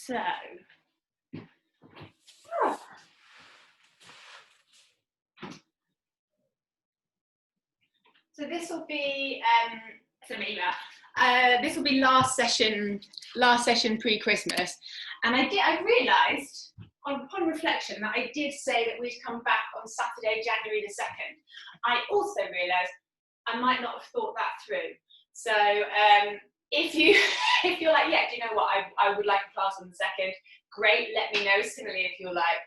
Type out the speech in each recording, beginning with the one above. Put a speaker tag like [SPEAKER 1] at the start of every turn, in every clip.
[SPEAKER 1] So this will be this will be last session pre-Christmas, and I realised upon reflection that I did say that we'd come back on Saturday, January the 2nd. I also realised I might not have thought that through. So if you're like, yeah, do you know what, I would like a class on the 2nd, great, let me know. Similarly, if you're like,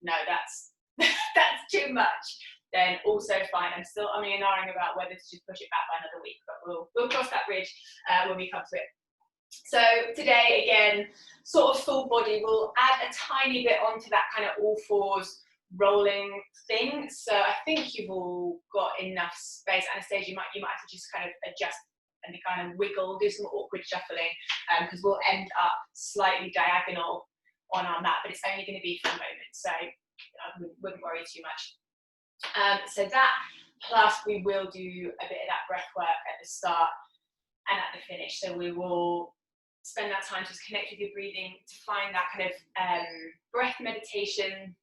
[SPEAKER 1] no, that's that's too much, then also fine. I'm and ahhing about whether to just push it back by another week, but we'll cross that bridge when we come to it. So today, again, sort of full body. We'll add a tiny bit onto that kind of all fours rolling thing. So I think you've all got enough space. Anastasia, you might have to just kind of adjust and kind of wiggle, do some awkward shuffling, because we'll end up slightly diagonal on our mat, but it's only going to be for a moment, so I wouldn't worry too much. So that, plus we will do a bit of that breath work at the start and at the finish. So we will spend that time to just connect with your breathing, to find that kind of breath meditation,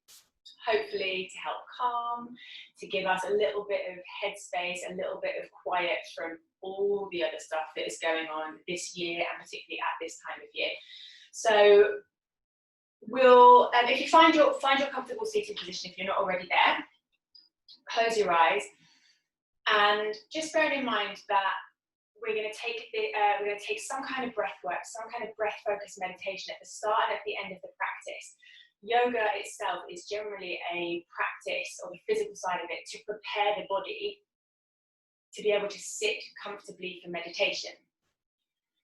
[SPEAKER 1] hopefully to help calm, to give us a little bit of headspace, a little bit of quiet from all the other stuff that is going on this year, and particularly at this time of year. So we'll, if you find your comfortable seated position, if you're not already there, close your eyes, and just bearing in mind that we're going to take some kind of breath work, some kind of breath focused meditation at the start and at the end of the practice. Yoga itself is generally a practice, or the physical side of it, to prepare the body to be able to sit comfortably for meditation.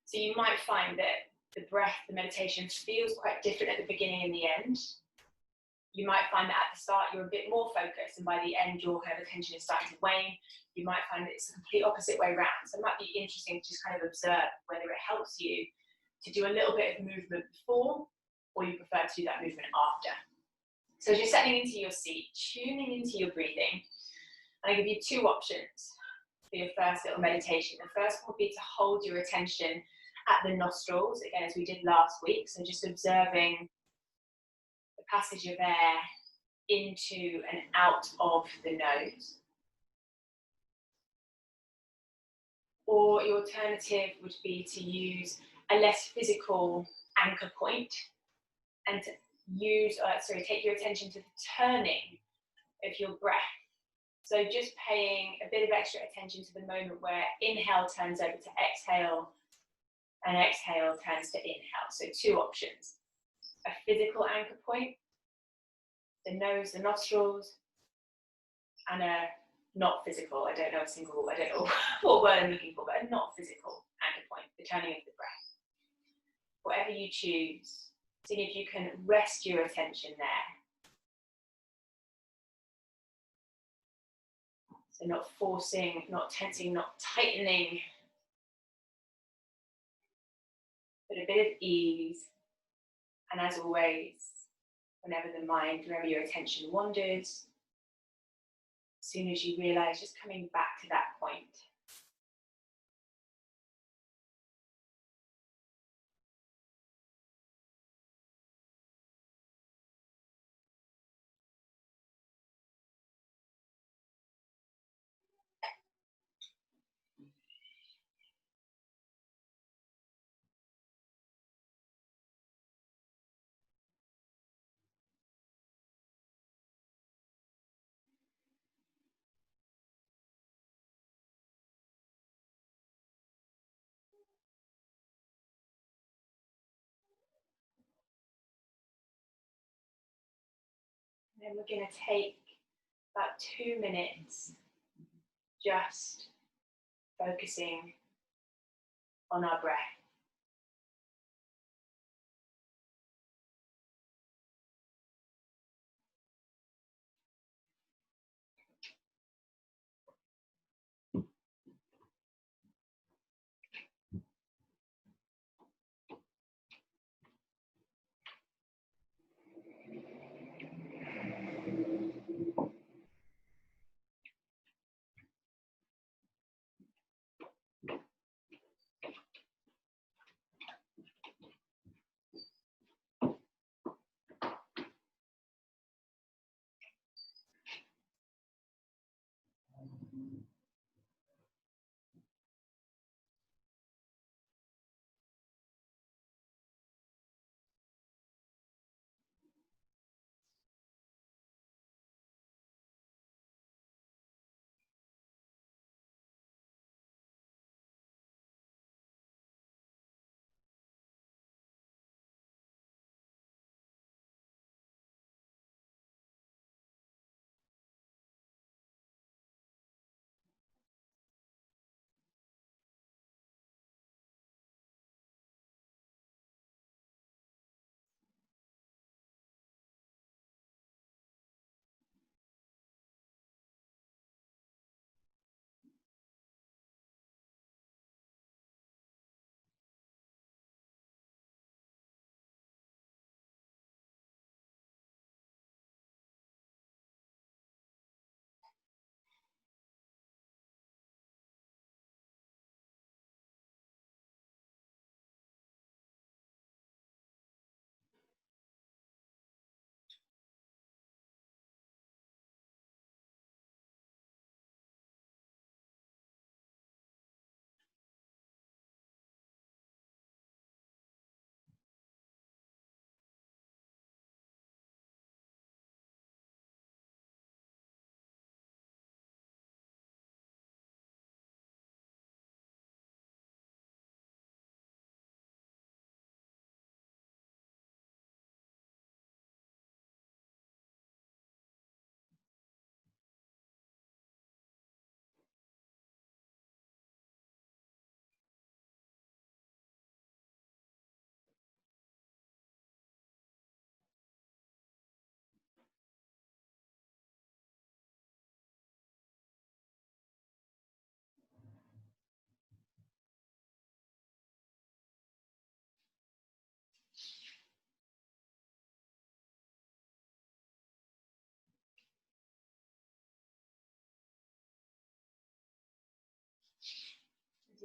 [SPEAKER 1] So you might find that the breath, the meditation feels quite different at the beginning and the end. You might find that at the start you're a bit more focused, and by the end your kind of attention is starting to wane. You might find that it's the complete opposite way around. So it might be interesting to just kind of observe whether it helps you to do a little bit of movement before, or you prefer to do that movement after. So as you're settling into your seat, tuning into your breathing, and I give you two options for your first little meditation. The first would be to hold your attention at the nostrils, again as we did last week, so just observing the passage of air into and out of the nose. Or your alternative would be to use a less physical anchor point, and to take your attention to the turning of your breath. So just paying a bit of extra attention to the moment where inhale turns over to exhale, and exhale turns to inhale. So two options: a physical anchor point, the nose, the nostrils, and a not physical, I don't know what word I'm looking for, but a not physical anchor point, the turning of the breath. Whatever you choose, seeing if you can rest your attention there. So not forcing, not tensing, not tightening, but a bit of ease. And as always, whenever your attention wanders, as soon as you realize, just coming back to that point. And then we're going to take about 2 minutes just focusing on our breath.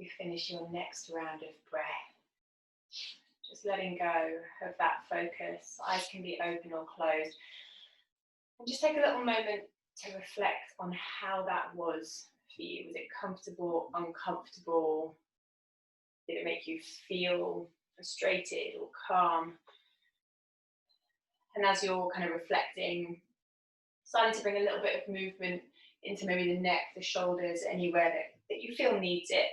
[SPEAKER 1] you finish your next round of breath. Just letting go of that focus. Eyes can be open or closed. And just take a little moment to reflect on how that was for you. Was it comfortable, uncomfortable? Did it make you feel frustrated or calm? And as you're kind of reflecting, starting to bring a little bit of movement into maybe the neck, the shoulders, anywhere that you feel needs it.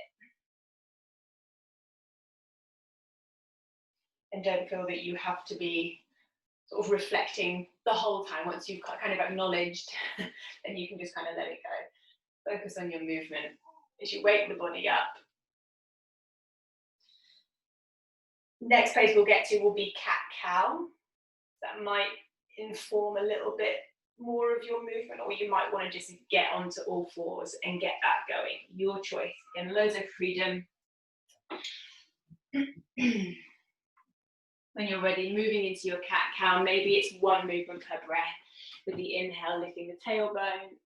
[SPEAKER 1] And don't feel that you have to be sort of reflecting the whole time. Once you've kind of acknowledged, then you can just kind of let it go. Focus on your movement as you wake the body up. Next pose we'll get to will be cat-cow. That might inform a little bit more of your movement, or you might want to just get onto all fours and get that going. Your choice. Again, loads of freedom. When you're ready, moving into your cat-cow, maybe it's one movement per breath. With the inhale, lifting the tailbone,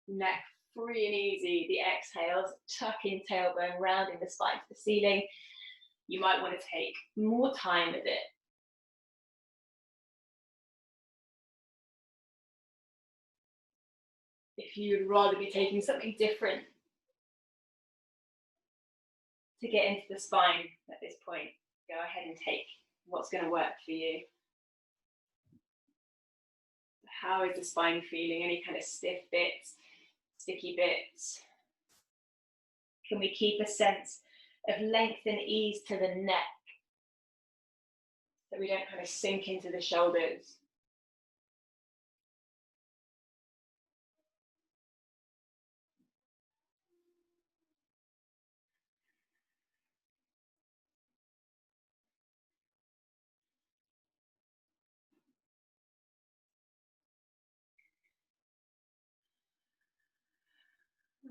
[SPEAKER 1] neck free and easy. The exhales, tucking tailbone, rounding the spine to the ceiling. You might want to take more time with it. If you'd rather be taking something different to get into the spine at this point, go ahead and take what's going to work for you. How is the spine feeling? Any kind of stiff bits, sticky bits? Can we keep a sense of length and ease to the neck so we don't kind of sink into the shoulders?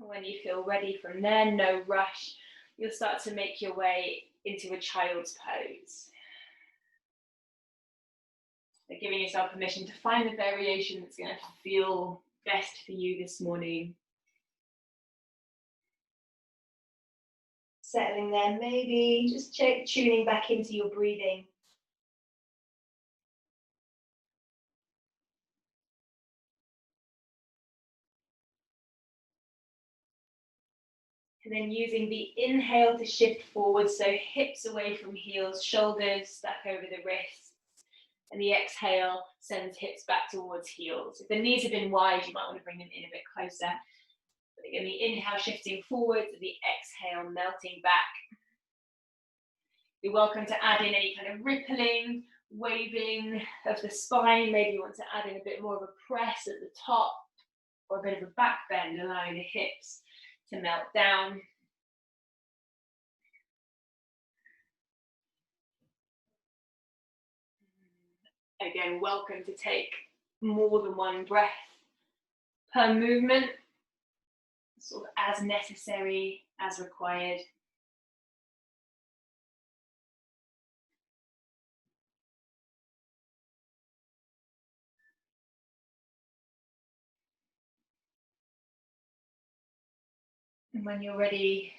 [SPEAKER 1] When you feel ready from there, no rush, you'll start to make your way into a child's pose. So giving yourself permission to find the variation that's going to feel best for you this morning. Settling there, maybe just tuning back into your breathing. And then using the inhale to shift forward, so hips away from heels, shoulders stuck over the wrists. And the exhale sends hips back towards heels. If the knees have been wide, you might want to bring them in a bit closer. But again, the inhale shifting forward, the exhale melting back. You're welcome to add in any kind of rippling, waving of the spine. Maybe you want to add in a bit more of a press at the top, or a bit of a back bend, allowing the hips to melt down. Again, welcome to take more than one breath per movement, sort of as necessary, as required. And when you're ready,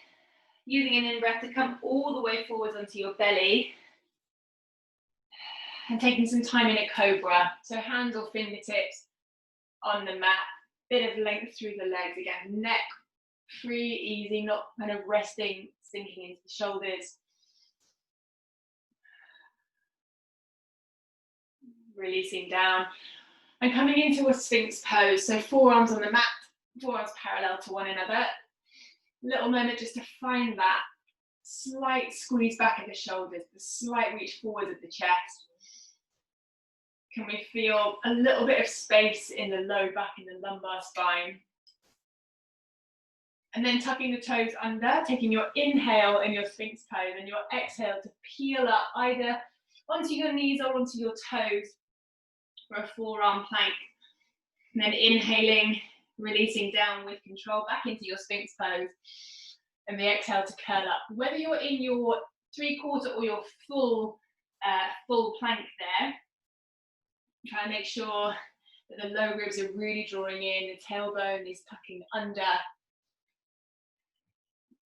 [SPEAKER 1] using an in-breath to come all the way forwards onto your belly and taking some time in a cobra. So hands or fingertips on the mat, bit of length through the legs. Again, neck free, easy, not kind of resting, sinking into the shoulders. Releasing down and coming into a Sphinx pose. So forearms on the mat, forearms parallel to one another. Little moment just to find that slight squeeze back at the shoulders, the slight reach forward of the chest. Can we feel a little bit of space in the low back and the lumbar spine? And then tucking the toes under, taking your inhale in your Sphinx pose and your exhale to peel up either onto your knees or onto your toes for a forearm plank. And then inhaling, releasing down with control back into your Sphinx pose. And the exhale to curl up. Whether you're in your 3/4 or your full plank there, try and make sure that the low ribs are really drawing in, the tailbone is tucking under.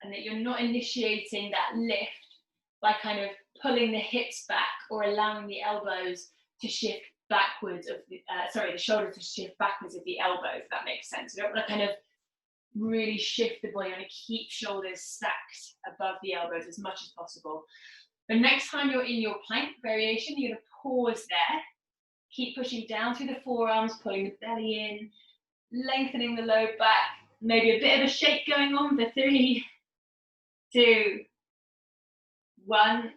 [SPEAKER 1] and that you're not initiating that lift by kind of pulling the hips back or allowing the elbows to shift backwards of the, the shoulder to shift backwards of the elbows, if that makes sense. You don't want to kind of really shift the body. You want to keep shoulders stacked above the elbows as much as possible. The next time you're in your plank variation, you're going to pause there. Keep pushing down through the forearms, pulling the belly in, lengthening the low back. Maybe a bit of a shake going on for 3, 2, 1.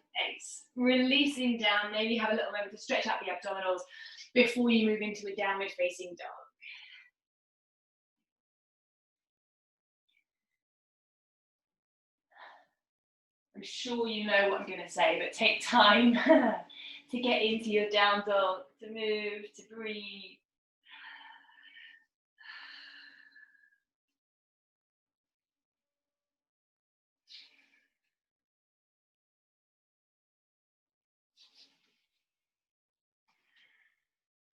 [SPEAKER 1] Releasing down. Maybe have a little moment to stretch out the abdominals before you move into a downward facing dog. I'm sure you know what I'm going to say, but take time to get into your down dog, to move, to breathe.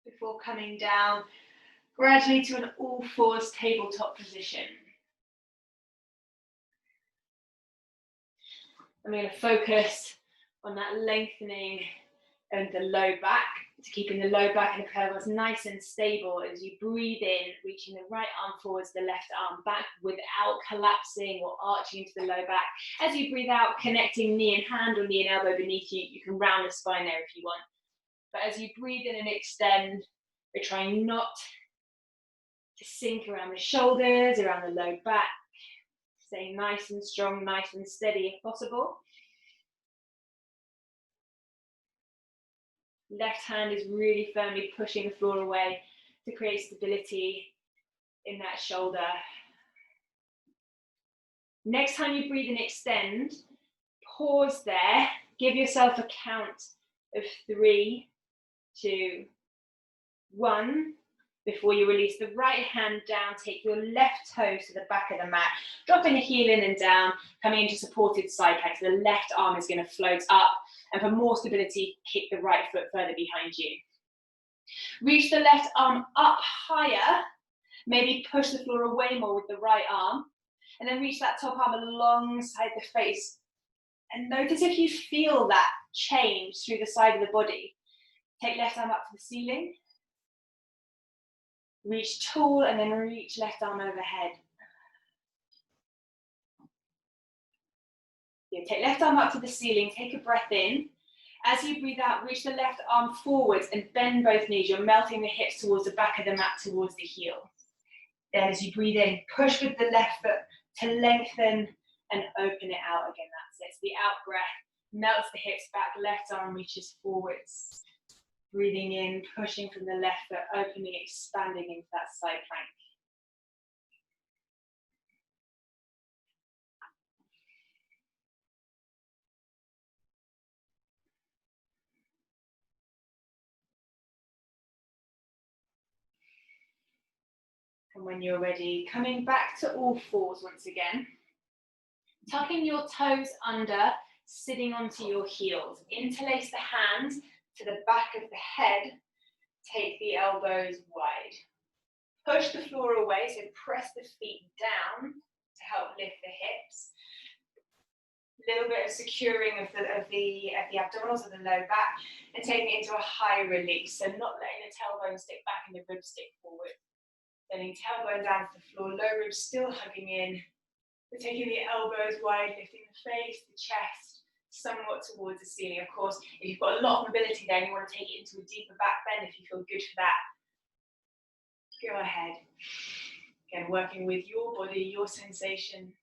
[SPEAKER 1] Before coming down gradually to an all-fours tabletop position. I'm going to focus on that lengthening of the low back, to keeping the low back and the pelvis nice and stable as you breathe in, reaching the right arm forwards, the left arm back without collapsing or arching into the low back. As you breathe out, connecting knee and hand or knee and elbow beneath you, you can round the spine there if you want. But as you breathe in and extend, we're trying not to sink around the shoulders, around the low back. Staying nice and strong, nice and steady if possible. Left hand is really firmly pushing the floor away to create stability in that shoulder. Next time you breathe and extend, pause there. Give yourself a count of 3, 2, 1. Before you release the right hand down, take your left toes to the back of the mat, dropping the heel in and down, coming into supported side plank. So the left arm is going to float up, and for more stability, kick the right foot further behind you. Reach the left arm up higher, maybe push the floor away more with the right arm, and then reach that top arm alongside the face. And notice if you feel that change through the side of the body. Take left arm up to the ceiling. Reach tall and then reach left arm overhead. Take left arm up to the ceiling, take a breath in. As you breathe out, reach the left arm forwards and bend both knees. You're melting the hips towards the back of the mat, towards the heel. Then as you breathe in, push with the left foot to lengthen and open it out again. That's it. So the out breath melts the hips back, left arm reaches forwards. Breathing in, pushing from the left foot, opening, expanding into that side plank. And when you're ready, coming back to all fours once again. Tucking your toes under, sitting onto your heels. Interlace the hands to the back of the head. Take the elbows wide. Push the floor away, so press the feet down to help lift the hips. A little bit of securing of the abdominals of the low back, and taking it into a high release. So not letting the tailbone stick back and the ribs stick forward. Letting tailbone down to the floor, low ribs still hugging in. We're taking the elbows wide, lifting the face, the chest, somewhat towards the ceiling. Of course, if you've got a lot of mobility there and you want to take it into a deeper back bend, if you feel good for that, go ahead. Again, working with your body, your sensations.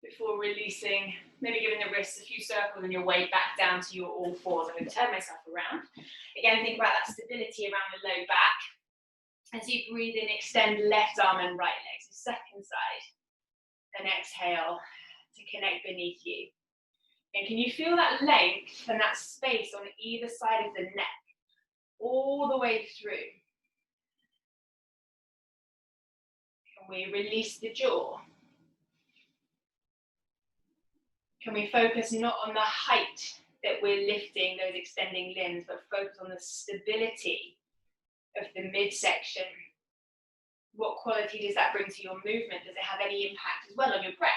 [SPEAKER 1] Before releasing, maybe giving the wrists a few circles and your way back down to your all fours. I'm going to turn myself around. Again, think about that stability around the low back. As you breathe in, extend left arm and right leg. So second side. And exhale to connect beneath you. And can you feel that length and that space on either side of the neck, all the way through? Can we release the jaw? Can we focus not on the height that we're lifting those extending limbs, but focus on the stability of the midsection What quality does that bring to your movement? Does it have any impact as well on your breath?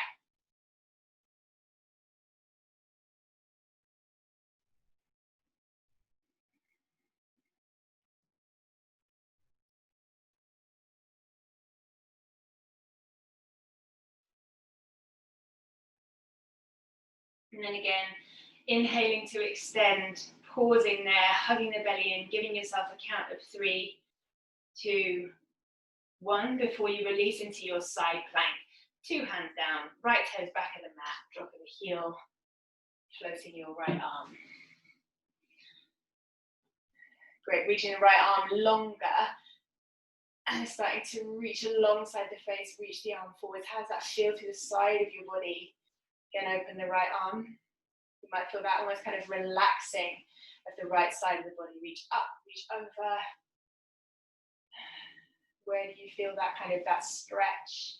[SPEAKER 1] And then again, inhaling to extend, pausing there, hugging the belly in, giving yourself a count of 3, 2, 1 before you release into your side plank. 2 hands down, right toes back of the mat, dropping the heel, floating your right arm. Great, reaching the right arm longer and starting to reach alongside the face, reach the arm forwards. How does that feel to the side of your body? Again, open the right arm. You might feel that almost kind of relaxing of the right side of the body. Reach up, reach over. Where do you feel that kind of that stretch?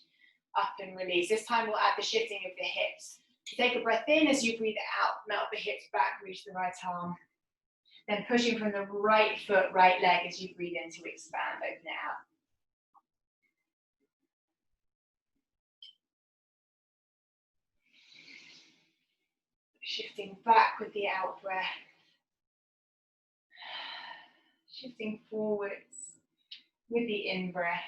[SPEAKER 1] Up and release. This time we'll add the shifting of the hips. Take a breath in as you breathe out, melt the hips back, reach the right arm. Then pushing from the right foot, right leg as you breathe in to expand, open it out. Shifting back with the out breath. Shifting forwards with the in breath.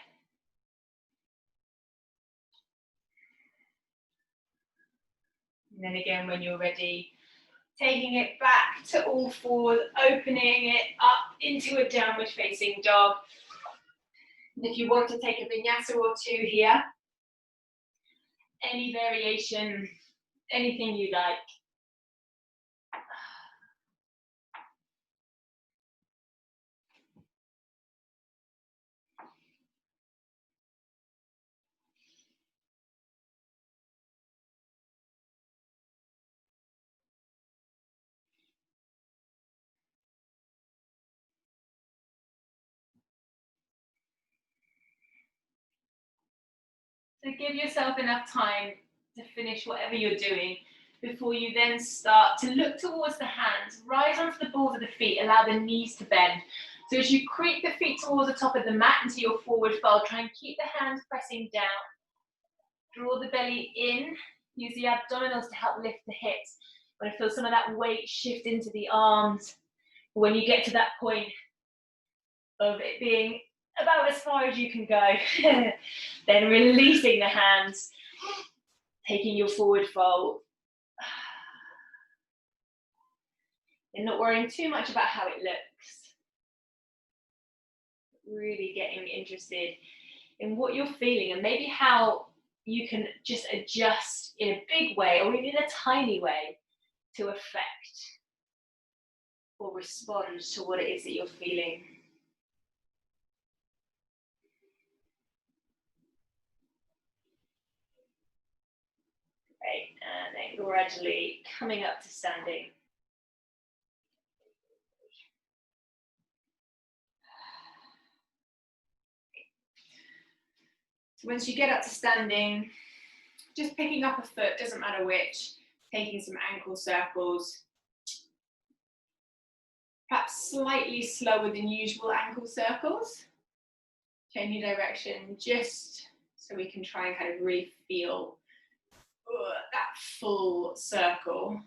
[SPEAKER 1] And then again, when you're ready, taking it back to all fours, opening it up into a downward facing dog. And if you want to take a vinyasa or two here, any variation, anything you like. So give yourself enough time to finish whatever you're doing before you then start to look towards the hands, rise onto the balls of the feet, allow the knees to bend. So as you creep the feet towards the top of the mat into your forward fold, try and keep the hands pressing down. Draw the belly in, use the abdominals to help lift the hips. When I feel some of that weight shift into the arms, when you get to that point of it being about as far as you can go, then releasing the hands, taking your forward fold. And not worrying too much about how it looks. Really getting interested in what you're feeling and maybe how you can just adjust in a big way or even in a tiny way to affect or respond to what it is that you're feeling. Great, and then gradually coming up to standing. So once you get up to standing, just picking up a foot, doesn't matter which, taking some ankle circles. Perhaps slightly slower than usual ankle circles. Changing direction just so we can try and kind of really feel that full circle.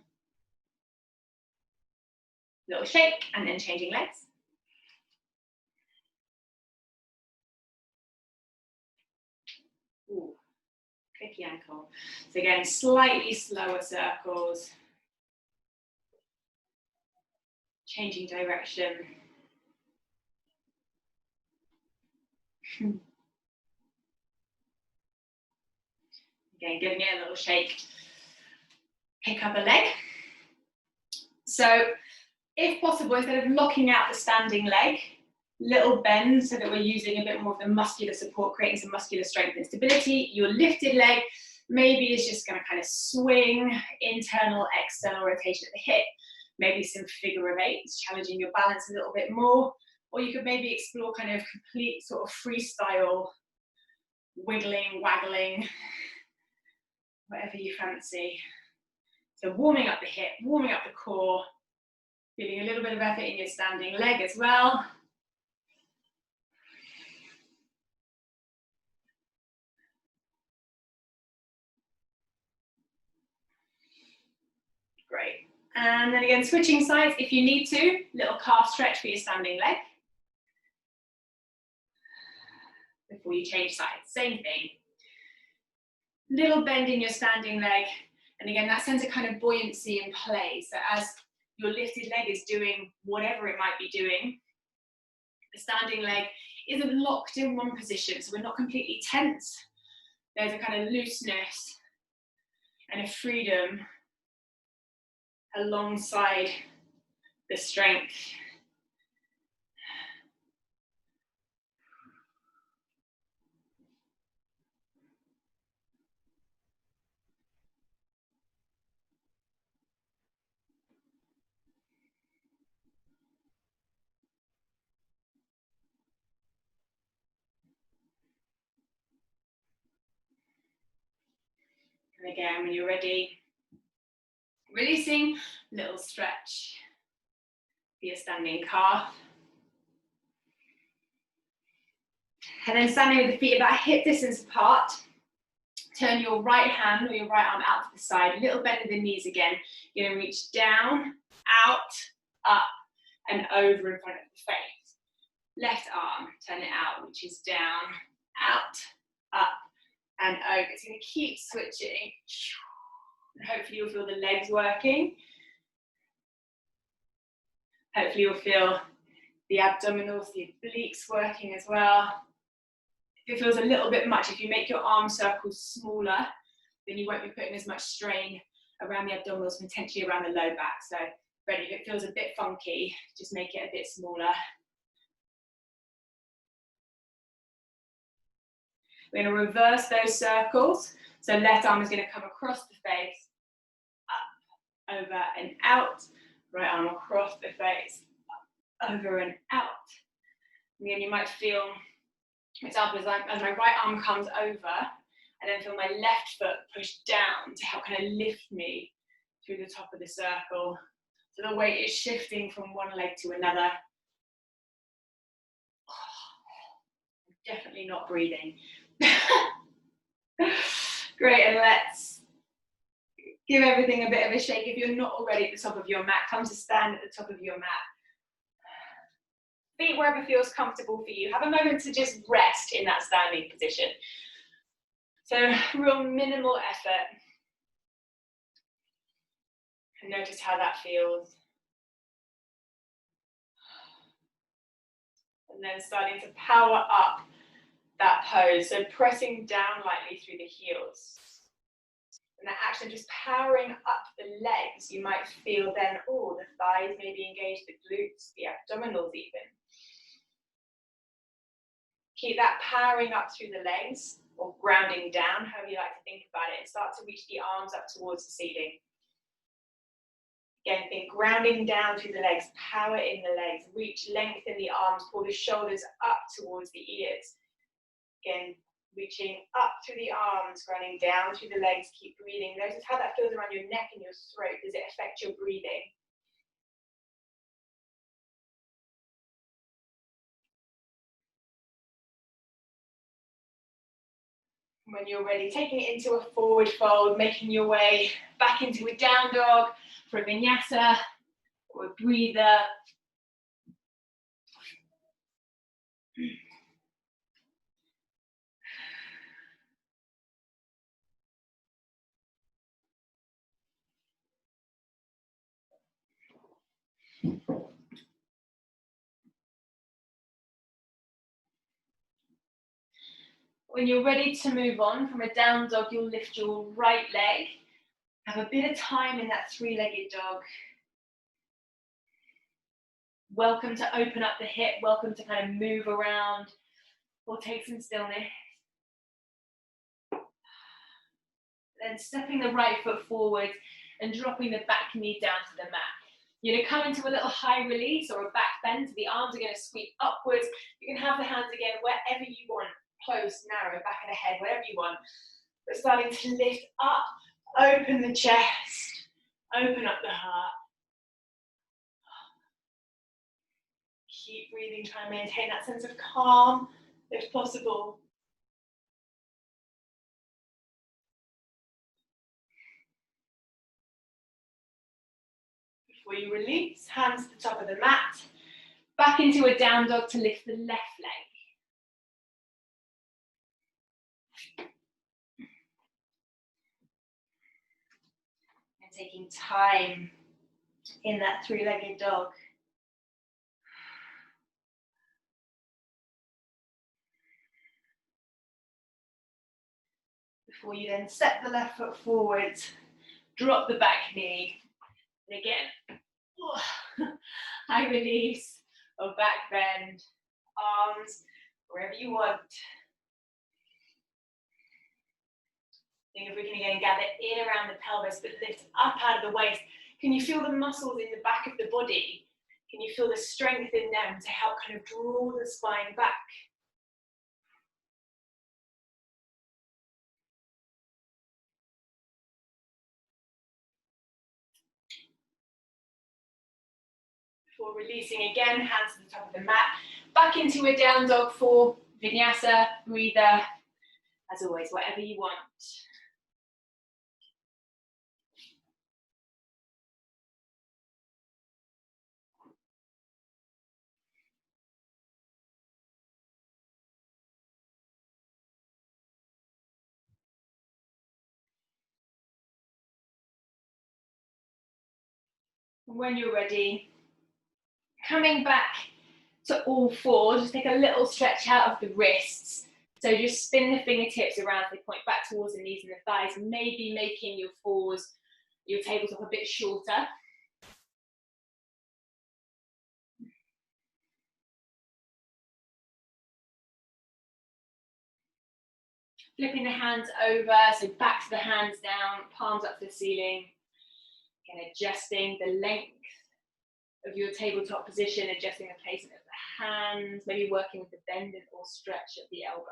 [SPEAKER 1] Little shake and then changing legs. Ooh, tricky ankle. So again, slightly slower circles. Changing direction. Again, giving it a little shake. Pick up a leg. So if possible, instead of locking out the standing leg, little bend so that we're using a bit more of the muscular support, creating some muscular strength and stability. Your lifted leg maybe is just going to kind of swing, internal, external rotation at the hip. Maybe some figure of eights, challenging your balance a little bit more. Or you could maybe explore kind of complete sort of freestyle, wiggling, waggling, whatever you fancy. So warming up the hip, warming up the core, feeling a little bit of effort in your standing leg as well. And then again, switching sides if you need to. Little calf stretch for your standing leg. Before you change sides, same thing. Little bend in your standing leg. And again, that sends a kind of buoyancy in play. So as your lifted leg is doing whatever it might be doing, the standing leg isn't locked in one position. So we're not completely tense. There's a kind of looseness and a freedom alongside the strength. And again, when you're ready, releasing, little stretch for your standing calf. And then standing with the feet about hip distance apart. Turn your right hand or your right arm out to the side, a little bend of the knees again. You're going to reach down, out, up, and over in front of the face. Left arm, turn it out, which is down, out, up, and over. It's going to keep switching. And hopefully you'll feel the legs working. Hopefully you'll feel the abdominals, the obliques working as well. If it feels a little bit much, if you make your arm circles smaller, then you won't be putting as much strain around the abdominals, potentially around the low back. So ready, if it feels a bit funky, just make it a bit smaller. We're going to reverse those circles. So left arm is going to come across the face, up, over and out. Right arm across the face, up, over and out. Again, you might feel, for example, as my right arm comes over, I then feel my left foot push down to help kind of lift me through the top of the circle. So the weight is shifting from one leg to another. Definitely not breathing. Great, and let's give everything a bit of a shake. If you're not already at the top of your mat, come to stand at the top of your mat. Feet wherever feels comfortable for you. Have a moment to just rest in that standing position. So real minimal effort. And notice how that feels. And then starting to power up that pose. So pressing down lightly through the heels. And that action just powering up the legs. You might feel then, oh, the thighs maybe engaged, the glutes, the abdominals even. Keep that powering up through the legs, or grounding down, however you like to think about it, and start to reach the arms up towards the ceiling. Again, think grounding down through the legs, power in the legs, reach, lengthen the arms, pull the shoulders up towards the ears. Again, reaching up through the arms, grounding down through the legs, keep breathing. Notice how that feels around your neck and your throat. Does it affect your breathing? When you're ready, taking it into a forward fold, making your way back into a down dog for a vinyasa or a breather. When you're ready to move on from a down dog, you'll lift your right leg. Have a bit of time in that three-legged dog. Welcome to open up the hip, welcome to kind of move around or take some stillness. Then stepping the right foot forward and dropping the back knee down to the mat. You're going to come into a little high release or a back bend. The arms are going to sweep upwards. You can have the hands again wherever you want. Close, narrow, back of the head, whatever you want. But starting to lift up, open the chest, open up the heart. Keep breathing, try and maintain that sense of calm if possible. Before you release, hands to the top of the mat. Back into a down dog to lift the left leg. And taking time in that three-legged dog. Before you then step the left foot forward, drop the back knee, and again, high release or back bend, arms wherever you want. Think if we can again gather in around the pelvis, but lift up out of the waist. Can you feel the muscles in the back of the body? Can you feel the strength in them to help kind of draw the spine back? Before releasing again, hands to the top of the mat, back into a down dog for vinyasa, breather, as always, whatever you want. When you're ready, coming back to all fours, just take a little stretch out of the wrists. So just spin the fingertips around, they point back towards the knees and the thighs, maybe making your fours, your tabletop a bit shorter. Flipping the hands over, so back to the hands down, palms up to the ceiling. Again, adjusting the length of your tabletop position, adjusting the placement of the hands, maybe working with the bend or stretch at the elbow.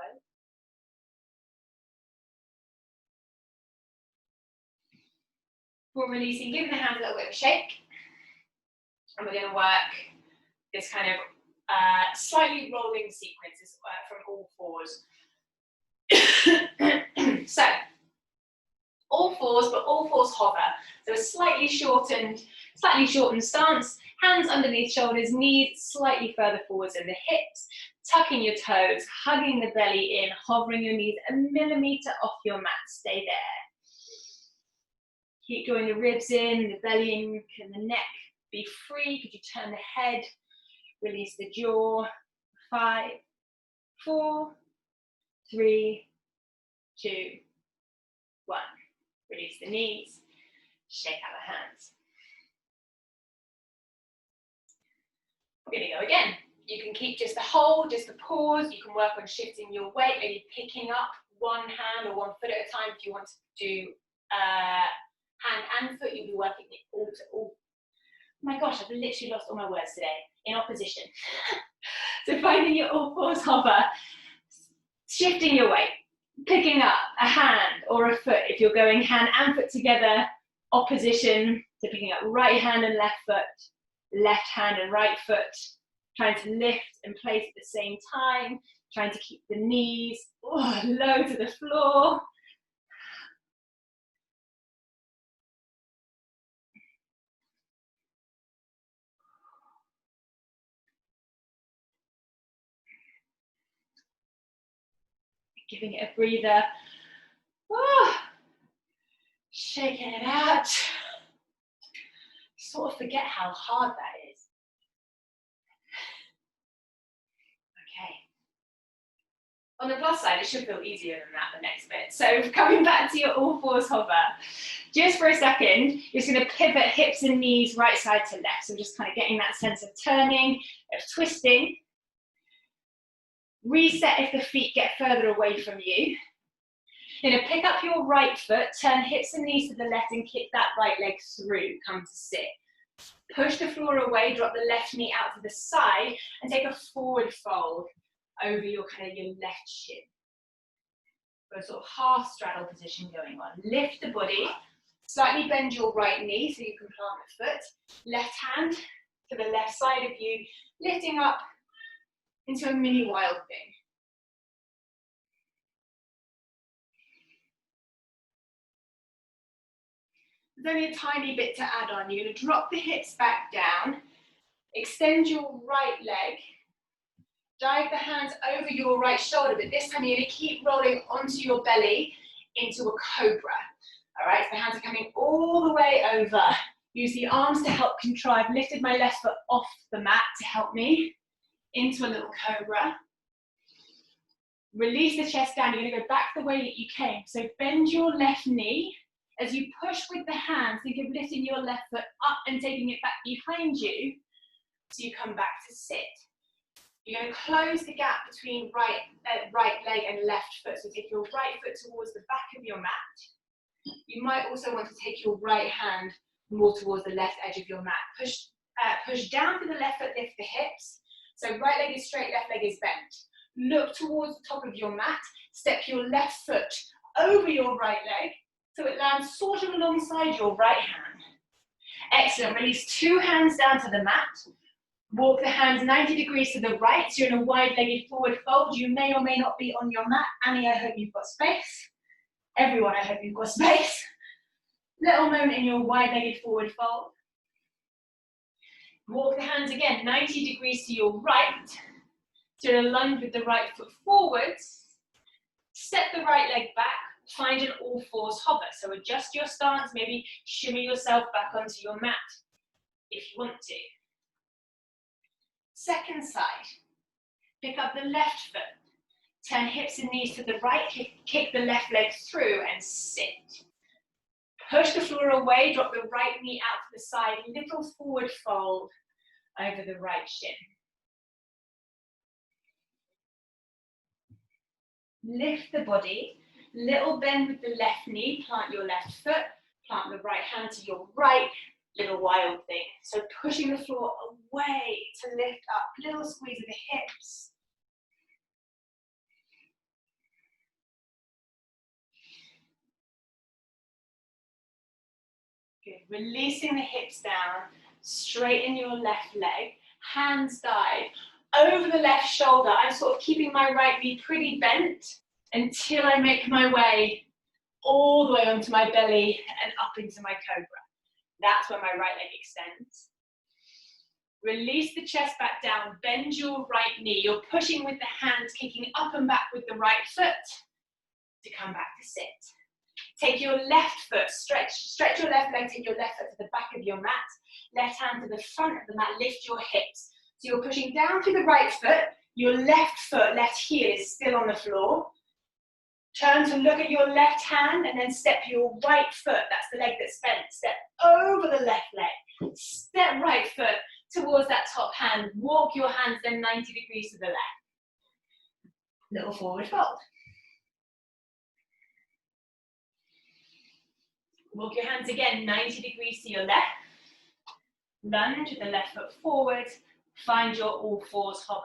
[SPEAKER 1] Before releasing, giving the hands a little bit of a shake. And we're going to work this kind of slightly rolling sequences from all fours. So, all fours, but all fours hover. So a slightly shortened stance, hands underneath shoulders, knees slightly further forwards than the hips, tucking your toes, hugging the belly in, hovering your knees a millimeter off your mat. Stay there. Keep drawing the ribs in, the belly in, and the neck. Be free. Could you turn the head, release the jaw. 5, 4, 3, 2, 1. Release the knees, shake out the hands. We're going to go again. You can keep just the hold, just the pause. You can work on shifting your weight, maybe picking up one hand or one foot at a time. If you want to do hand and foot, you'll be working it all to all. Oh my gosh, I've literally lost all my words today. In opposition. So finding your all fours hover, shifting your weight, picking up a hand or a foot if you're going hand and foot together, opposition, so picking up right hand and left foot, left hand and right foot, trying to lift and place at the same time, trying to keep the knees low to the floor. Giving it a breather. Shaking it out. Sort of forget how hard that is. Okay. On the plus side, it should feel easier than that the next bit. So coming back to your all fours hover, just for a second, you're just going to pivot hips and knees right side to left. So just kind of getting that sense of turning, of twisting. Reset if the feet get further away from you. You're going to pick up your right foot, turn hips and knees to the left and kick that right leg through, come to sit. Push the floor away, drop the left knee out to the side and take a forward fold over your left shin. Got a sort of half straddle position going on. Lift the body, slightly bend your right knee so you can plant the foot. Left hand to the left side of you, lifting up into a mini wild thing. There's only a tiny bit to add on. You're going to drop the hips back down, extend your right leg, dive the hands over your right shoulder, but this time you're going to keep rolling onto your belly into a cobra. All right, so the hands are coming all the way over. Use the arms to help control. I've lifted my left foot off the mat to help me into a little cobra. Release the chest down. You're going to go back the way that you came. So bend your left knee. As you push with the hands, think of lifting your left foot up and taking it back behind you so you come back to sit. You're going to close the gap between right leg and left foot. So take your right foot towards the back of your mat. You might also want to take your right hand more towards the left edge of your mat. Push down to the left foot, lift the hips. So right leg is straight, left leg is bent. Look towards the top of your mat. Step your left foot over your right leg so it lands sort of alongside your right hand. Excellent. Release two hands down to the mat. Walk the hands 90 degrees to the right, so you're in a wide-legged forward fold. You may or may not be on your mat. Annie, I hope you've got space. Everyone, I hope you've got space. Little moment in your wide-legged forward fold. Walk the hands again 90 degrees to your right. So you're in a lunge with the right foot forwards. Step the right leg back. Find an all fours hover. So adjust your stance, maybe shimmy yourself back onto your mat if you want to. Second side. Pick up the left foot. Turn hips and knees to the right. Kick the left leg through and sit. Push the floor away. Drop the right knee out to the side. Little forward fold over the right shin. Lift the body. Little bend with the left knee, plant your left foot, plant the right hand to your right, little wild thing. So pushing the floor away to lift up, little squeeze of the hips. Good, releasing the hips down, straighten your left leg, hands dive over the left shoulder. I'm sort of keeping my right knee pretty bent until I make my way all the way onto my belly and up into my cobra. That's where my right leg extends. Release the chest back down, bend your right knee. You're pushing with the hands, kicking up and back with the right foot to come back to sit. Take your left foot, stretch your left leg, take your left foot to the back of your mat, left hand to the front of the mat, lift your hips. So you're pushing down through the right foot, your left foot, left heel is still on the floor. Turn to look at your left hand and then step your right foot, that's the leg that's bent, step over the left leg. Step right foot towards that top hand, walk your hands then 90 degrees to the left. Little forward fold. Walk your hands again 90 degrees to your left. Lunge with the left foot forward, find your all fours hover.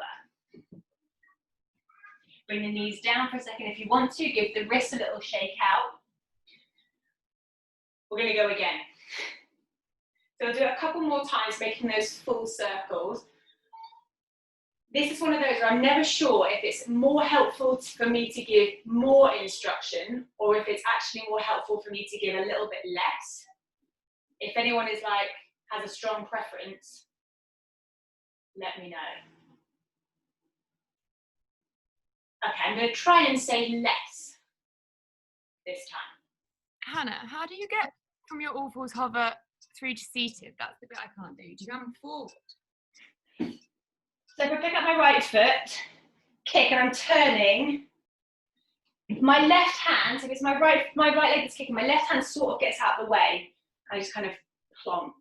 [SPEAKER 1] Bring the knees down for a second if you want to. Give the wrists a little shake out. We're going to go again. So we'll do it a couple more times, making those full circles. This is one of those where I'm never sure if it's more helpful for me to give more instruction or if it's actually more helpful for me to give a little bit less. If anyone is like, has a strong preference, let me know. Okay, I'm going to try and say less this time.
[SPEAKER 2] Hannah, how do you get from your all fours hover through to seated? That's the bit I can't do. Do you come forward?
[SPEAKER 1] So if I pick up my right foot, kick, and I'm turning, my left hand, so if it's my right leg that's kicking, my left hand sort of gets out of the way. I just kind of plonk.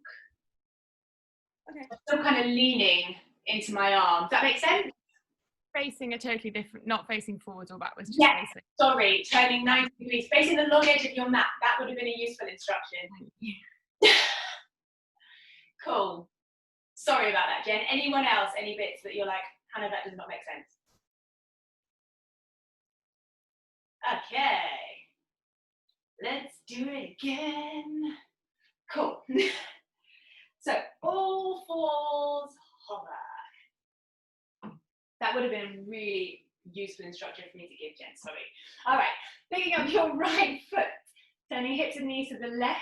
[SPEAKER 1] Okay. I'm still kind of leaning into my arm. Does that make sense?
[SPEAKER 2] Facing a totally different, not facing forwards or backwards, just
[SPEAKER 1] yeah,
[SPEAKER 2] facing.
[SPEAKER 1] Sorry, turning 90 degrees, facing the long edge of your mat. That would have been a useful instruction. Cool. Sorry about that, Jen. Anyone else, any bits that you're like, Hannah, that does not make sense? Okay. Let's do it again. Cool. So, all fours hover. That would have been really useful instruction for me to give, Jen, sorry. All right, picking up your right foot, turning hips and knees to the left,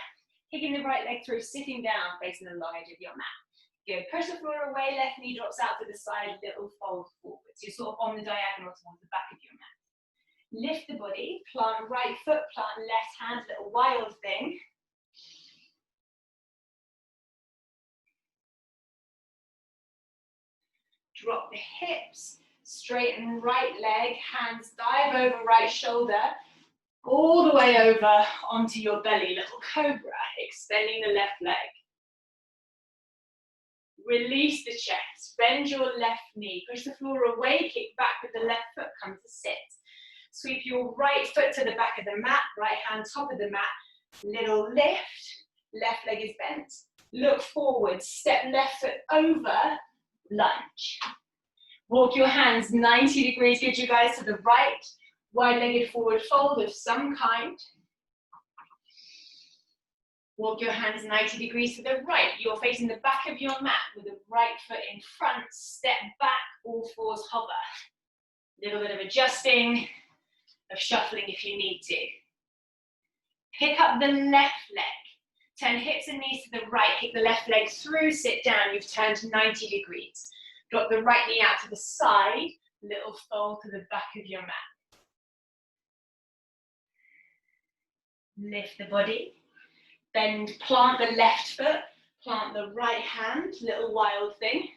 [SPEAKER 1] Kicking the right leg through, sitting down, facing the long edge of your mat. Good. Push the floor away, left knee drops out to the side, little fold forwards. You're sort of on the diagonal towards the back of your mat. Lift the body, plant right foot, plant left hand, little wild thing. Drop the hips, straighten right leg, hands dive over right shoulder, all the way over onto your belly, little cobra, extending the left leg. Release the chest, bend your left knee, push the floor away, kick back with the left foot, come to sit. Sweep your right foot to the back of the mat, right hand top of the mat, little lift, left leg is bent. Look forward, step left foot over, lunge. Walk your hands 90 degrees, get you guys to the right, wide-legged forward fold of some kind. Walk your hands 90 degrees to the right. You're facing the back of your mat with the right foot in front. Step back, all fours hover. Little bit of adjusting, of shuffling if you need to. Pick up the left leg. Turn hips and knees to the right. Kick the left leg through, sit down. You've turned 90 degrees. Drop the right knee out to the side. Little fold to the back of your mat. Lift the body. Bend, plant the left foot, plant the right hand, little wild thing.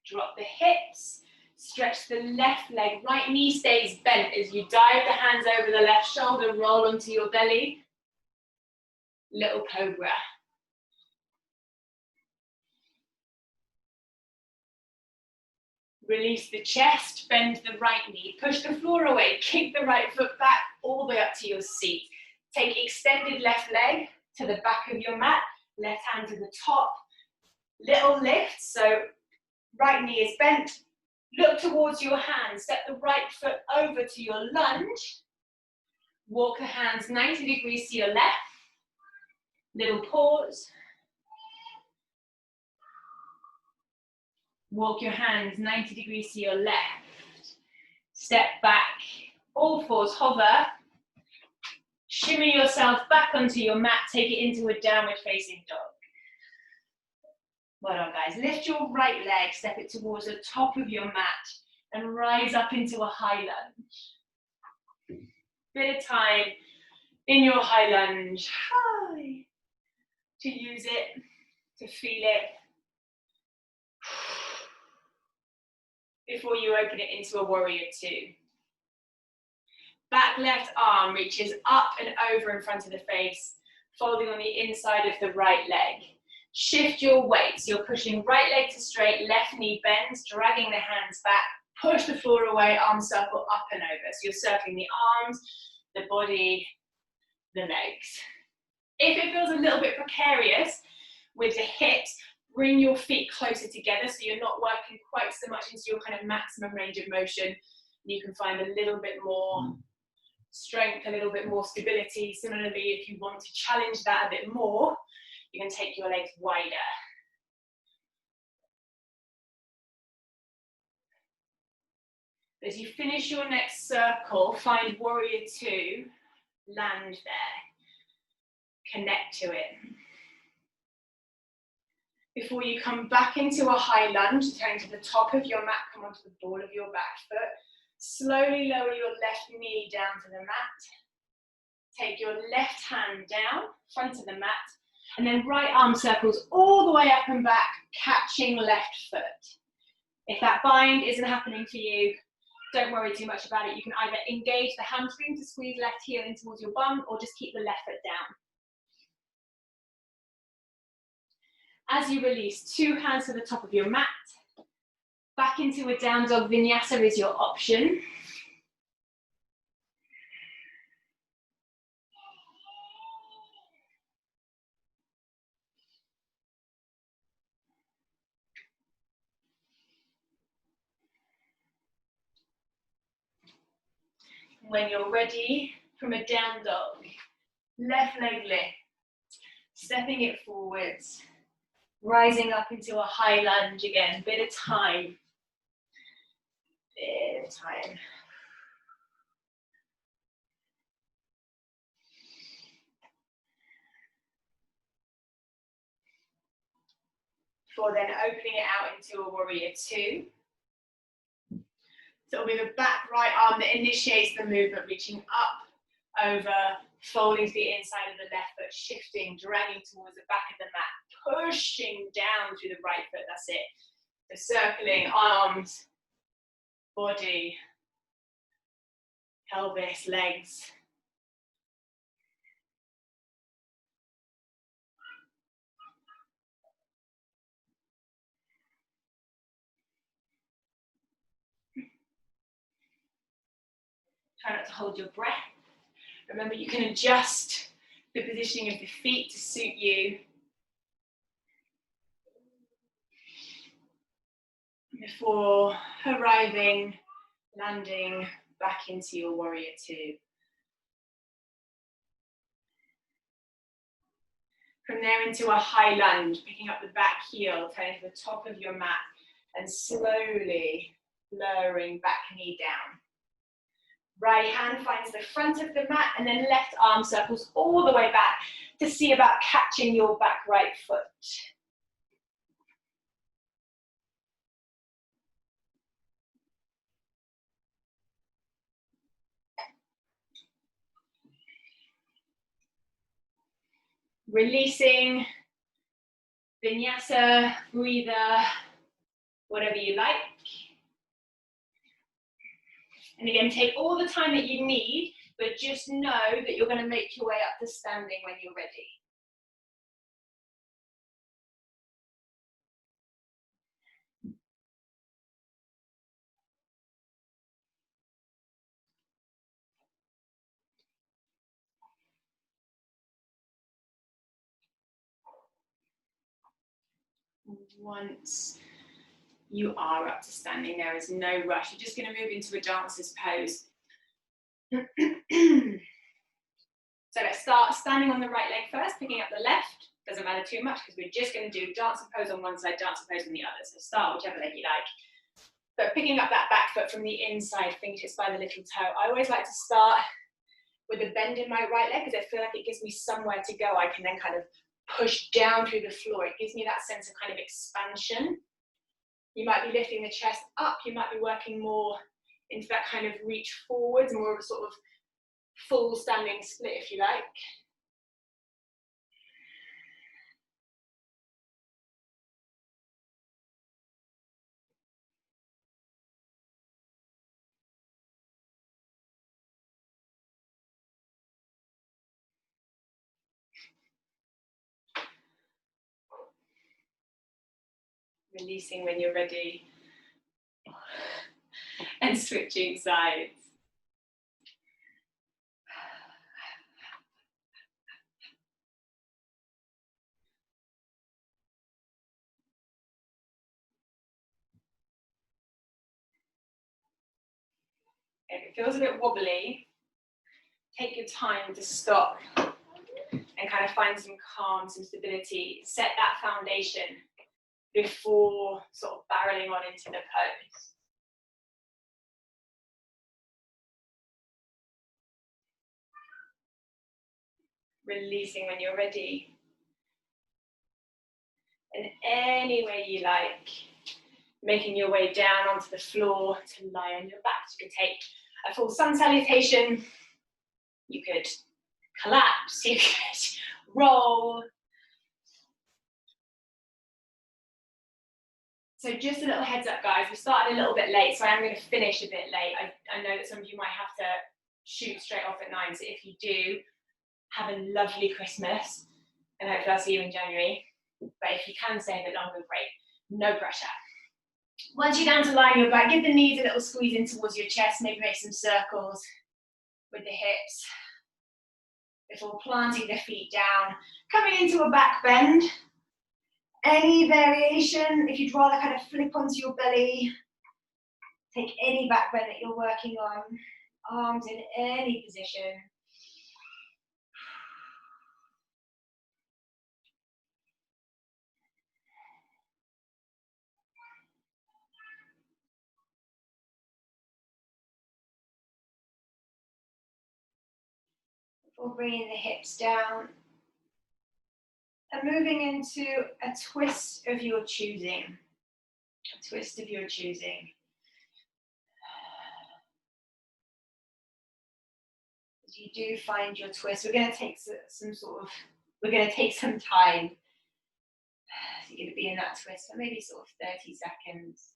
[SPEAKER 1] Drop the hips, stretch the left leg, right knee stays bent as you dive the hands over the left shoulder, roll onto your belly. Little cobra. Release the chest, bend the right knee, push the floor away, kick the right foot back all the way up to your seat. Take extended left leg to the back of your mat, left hand to the top. Little lift, so right knee is bent. Look towards your hands, step the right foot over to your lunge. Walk the hands 90 degrees to your left. Little pause. Walk your hands 90 degrees to your left. Step back, all fours hover. Shimmy yourself back onto your mat, take it into a downward facing dog. Well done, guys. Lift your right leg, step it towards the top of your mat, and rise up into a high lunge. Bit of time in your high lunge. Hi. To use it, to feel it. Before you open it into a warrior two. Back left arm reaches up and over in front of the face, folding on the inside of the right leg. Shift your weight, so you're pushing right leg to straight, left knee bends, dragging the hands back, push the floor away, arm circle up and over. So you're circling the arms, the body, the legs. If it feels a little bit precarious with the hips, bring your feet closer together so you're not working quite so much into your kind of maximum range of motion. You can find a little bit more strength, a little bit more stability. Similarly, if you want to challenge that a bit more, you can take your legs wider. As you finish your next circle, find warrior two, land there, connect to it. Before you come back into a high lunge, turn to the top of your mat, come onto the ball of your back foot. Slowly lower your left knee down to the mat. Take your left hand down, front of the mat, and then right arm circles all the way up and back, catching left foot. If that bind isn't happening for you, don't worry too much about it. You can either engage the hamstring to squeeze left heel in towards your bum, or just keep the left foot down. As you release, two hands to the top of your mat. Back into a down dog vinyasa is your option. When you're ready, from a down dog, left leg lift, stepping it forwards, rising up into a high lunge again, bit of time. Bit of time. before then opening it out into a warrior two. So it'll be the back right arm that initiates the movement, reaching up, over, folding to the inside of the left foot, shifting, dragging towards the back of the mat, pushing down through the right foot, that's it. So circling arms, body, pelvis, legs. Try not to hold your breath. Remember, you can adjust the positioning of the feet to suit you. Before arriving, landing back into your warrior two. From there into a high lunge, picking up the back heel, turning to the top of your mat, and slowly lowering back knee down. Right hand finds the front of the mat, and then left arm circles all the way back to see about catching your back right foot. Releasing, vinyasa, breather, whatever you like. And again, take all the time that you need, but just know that you're going to make your way up to standing when you're ready. Once you are up to standing, there is no rush. You're just going to move into a dancer's pose. So let's start standing on the right leg first, picking up the left. Doesn't matter too much because we're just going to do dancer pose on one side, dancer pose on the other. So start whichever leg you like. But picking up that back foot from the inside, fingertips by the little toe. I always like to start with a bend in my right leg because I feel like it gives me somewhere to go. I can then kind of push down through the floor. It gives me that sense of kind of expansion. You might be lifting the chest up. You might be working more into that kind of reach forwards, more of a sort of full standing split, if you like. Releasing when you're ready. And switching sides. If it feels a bit wobbly, take your time to stop and kind of find some calm, some stability. Set that foundation before sort of barreling on into the pose. Releasing when you're ready. And any way you like, making your way down onto the floor to lie on your back. You could take a full sun salutation, you could collapse, you could roll. So just a little heads up, guys, we started a little bit late, so I am going to finish a bit late. I know that some of you might have to shoot straight off at 9, so if you do, have a lovely Christmas, and hopefully I'll see you in January. But if you can stay a bit longer, great, no pressure. Once you're down to lie on your back, give the knees a little squeeze in towards your chest, maybe make some circles with the hips before planting the feet down, coming into a back bend. Any variation, if you'd rather kind of flip onto your belly, take any back bend that you're working on, arms in any position. Before bringing the hips down, And moving into a twist of your choosing. A twist of your choosing. As you do find your twist, we're going to take some time. So you're going to be in that twist for maybe sort of 30 seconds.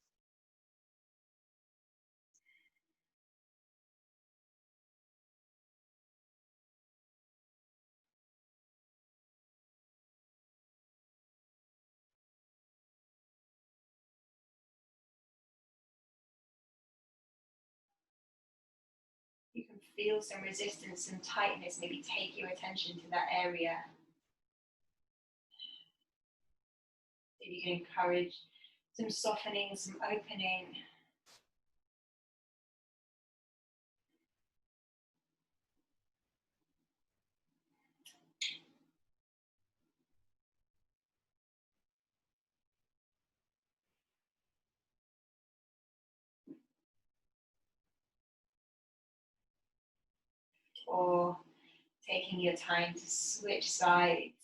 [SPEAKER 1] You can feel some resistance and tightness, maybe take your attention to that area. So you can encourage some softening, some opening. Or taking your time to switch sides.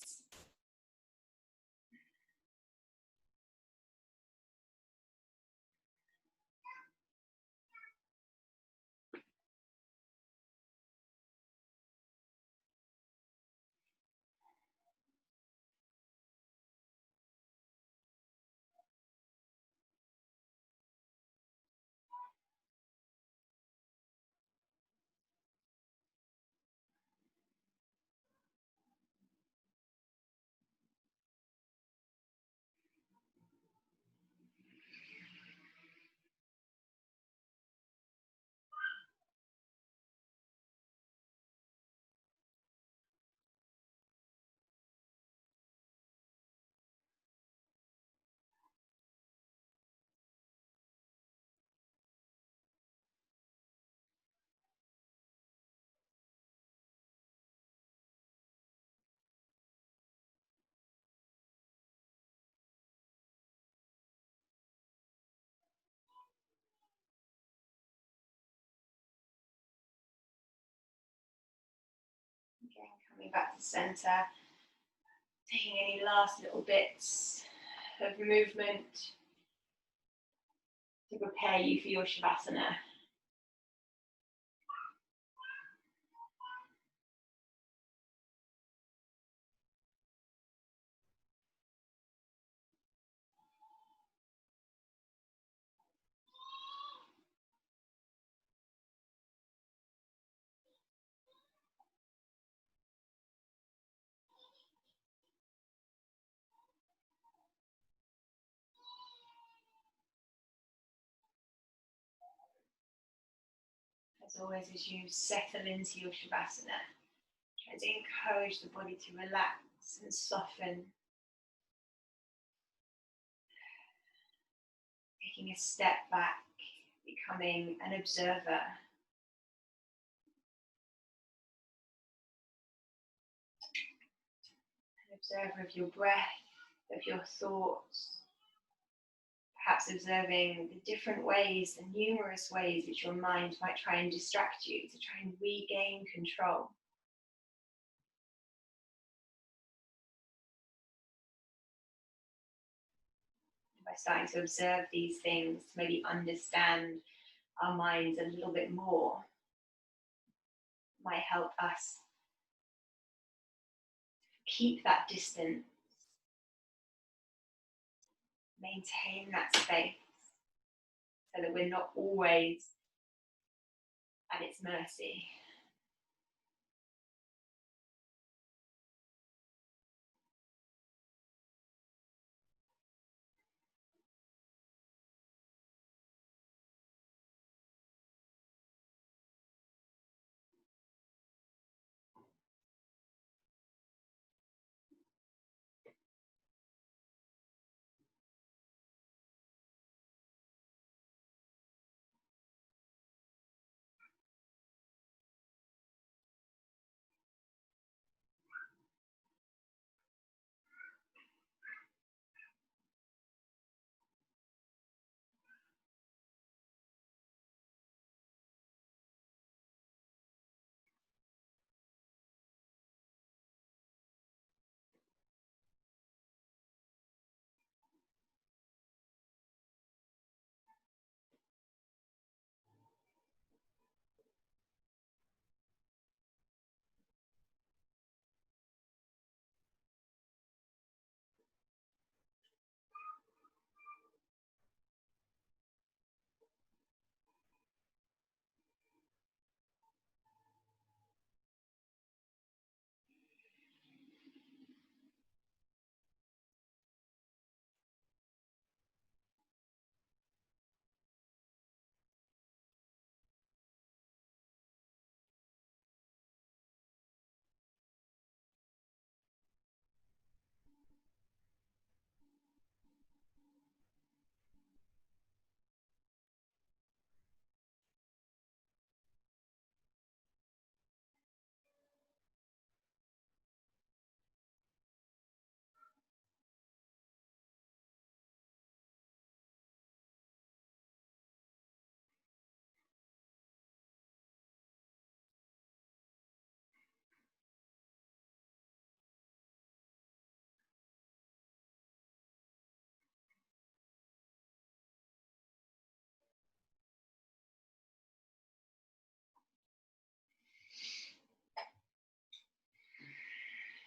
[SPEAKER 1] Again, coming back to center, taking any last little bits of movement to prepare you for your Shavasana. As always, as you settle into your Shavasana, try to encourage the body to relax and soften. Taking a step back, becoming an observer. An observer of your breath, of your thoughts. Perhaps observing the different ways, the numerous ways that your mind might try and distract you to try and regain control. By starting to observe these things, to maybe understand our minds a little bit more, might help us keep that distance, maintain that space, so that we're not always at its mercy.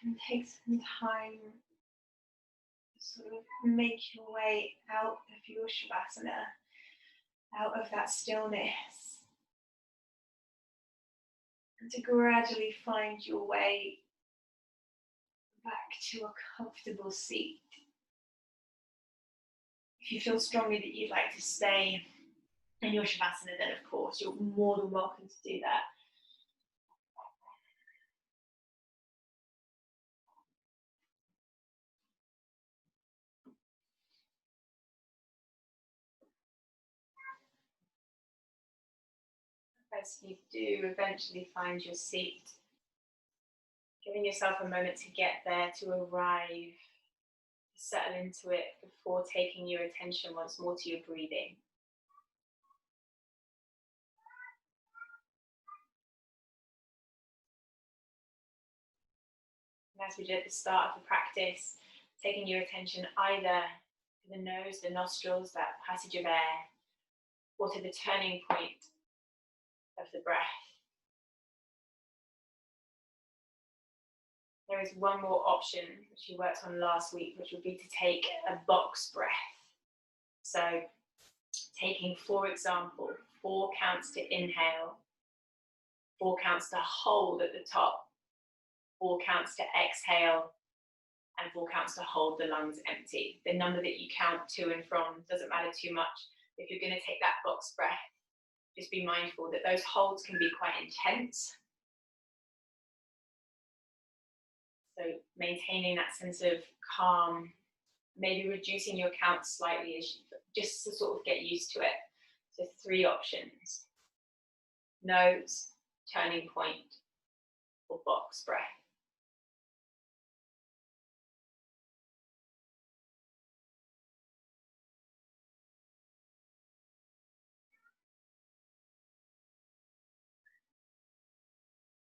[SPEAKER 1] And take some time to sort of make your way out of your Shavasana, out of that stillness, and to gradually find your way back to a comfortable seat. If you feel strongly that you'd like to stay in your Shavasana, then of course you're more than welcome to do that. As you do eventually find your seat, giving yourself a moment to get there, to arrive, to settle into it before taking your attention once more to your breathing. And as we did at the start of the practice, taking your attention either to the nose, the nostrils, that passage of air, or to the turning point of the breath. There is one more option, which we worked on last week, which would be to take a box breath. So taking, for example, 4 counts to inhale, 4 counts to hold at the top, 4 counts to exhale, and 4 counts to hold the lungs empty. The number that you count to and from doesn't matter too much. If you're going to take that box breath, just be mindful that those holds can be quite intense. So maintaining that sense of calm, maybe reducing your count slightly just to sort of get used to it. So 3 options: nose, turning point, or box breath.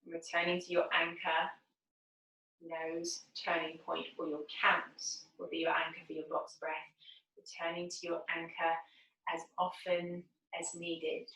[SPEAKER 1] Returning to your anchor, nose, turning point, or your counts will be your anchor for your box breath. Returning to your anchor as often as needed.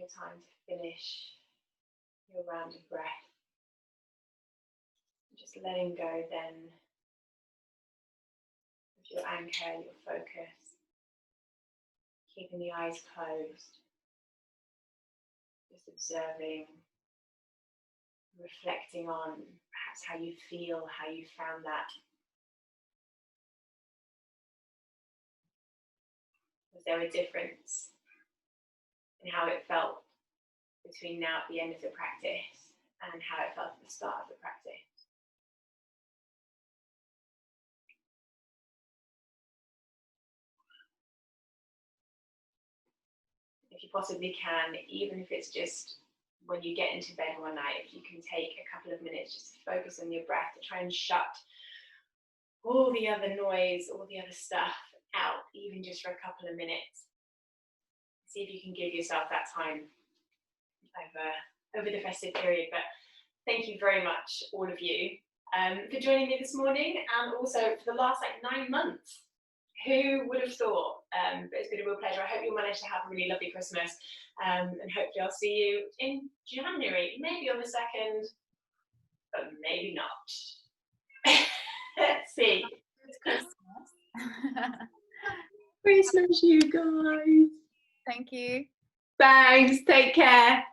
[SPEAKER 1] your time to finish your round of breath. Just letting go then of your anchor, your focus. Keeping the eyes closed. Just observing, reflecting on perhaps how you feel, how you found that. Was there a difference in how it felt between now at the end of the practice and how it felt at the start of the practice? If you possibly can, even if it's just when you get into bed one night, if you can take a couple of minutes just to focus on your breath, to try and shut all the other noise, all the other stuff out, even just for a couple of minutes. See if you can give yourself that time over the festive period. But thank you very much, all of you, for joining me this morning, and also for the last 9 months. Who would have thought? But it's been a real pleasure. I hope you'll manage to have a really lovely Christmas, and hopefully I'll see you in January, maybe on the 2nd, but maybe not. Let's see.
[SPEAKER 2] It's Christmas.
[SPEAKER 1] Christmas, you guys.
[SPEAKER 2] Thank you.
[SPEAKER 1] Thanks. Take care.